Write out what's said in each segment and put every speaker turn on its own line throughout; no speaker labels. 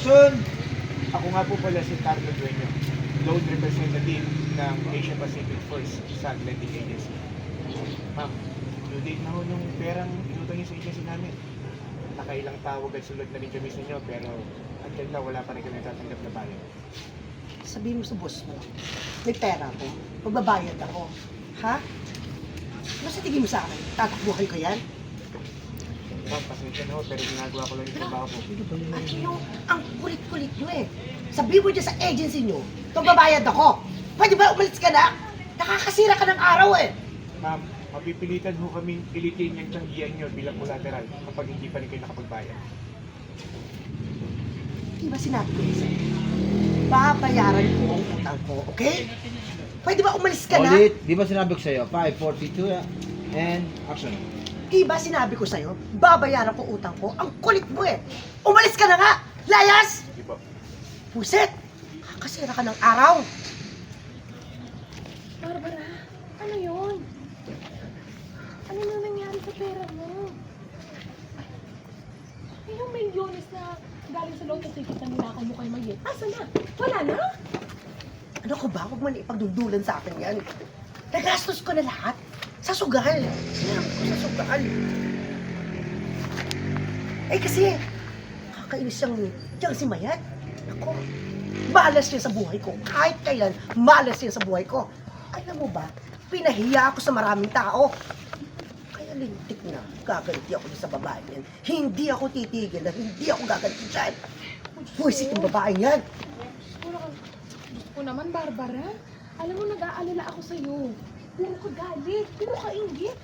Action!
Ako nga po pala si Carlo Dueño, loan representative ng Asia Pacific First sa Lending Agency. Ma'am, due date na ho yung perang inutang niyo sa agency namin. Nakailang tawag at sulat na rin kami sa inyo, pero until na wala pa rin kami tatanggap na bayan.
Sabihin mo sa boss mo, may pera ako, magbabayad ako. Ha? Basta tingin mo sa akin, tatakbuhan ko yan?
Ma'am, pasensya na ho, pero ginagawa ko lang yung trabaho ko.
At yung, ang kulit-kulit nyo eh. Sabihin mo dyan sa agency nyo, magbabayad ako. Pwede ba umalis ka na? Nakakasira ka ng araw eh.
Ma'am, mapipilitan ho kaming pilitin yung tanggihan nyo bilang collateral kapag hindi pa rin kayo nakapagbayad.
Di ba sinabi ko yun sa'yo? Babayaran ko ang utang ko, okay? Pwede ba umalis ka na?
Ulit, di ba sinabi ko sa'yo? 5, 4, 2, and action.
Di ba sinabi ko sa'yo, babayaran ko utang ko? Ang kulit mo eh. Umalis ka na nga! Layas!
Sige po.
Puset! Kakasira ka ng araw.
Barbara, ano yun? Ano na nangyari sa pera mo? Ay, yung milyones na galing sa lotto ticket na nilakay mo kay Mayet. Asa na? Wala na?
Ano ko ba? Huwag mo na ipagdundulan sa akin yan. Nagastos ko na lahat. Sa sugal. Sinabi ko sa sugal. Eh kasi, kakainis siyang si Mayat. Ako, malas niya sa buhay ko. Kahit kailan, malas niya sa buhay ko. Alam mo ba, pinahiya ako sa maraming tao. Kaya lintik na, gaganti ako sa babae yan. Hindi ako titigil na hindi ako gaganti dyan. Buwisit yung babae yan.
Gusto ko naman, Barbara. Alam mo, nag-aalala ako sa'yo. Puro ka galit, puro ka inggit.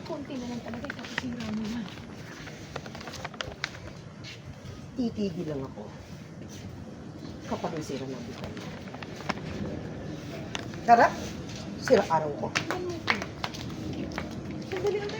Konti na lang talaga ikakasira mo yan.
Titigil lang ako kapag nasira ng buhay. Tara, sira araw ko.
Ano ito? Sandali lang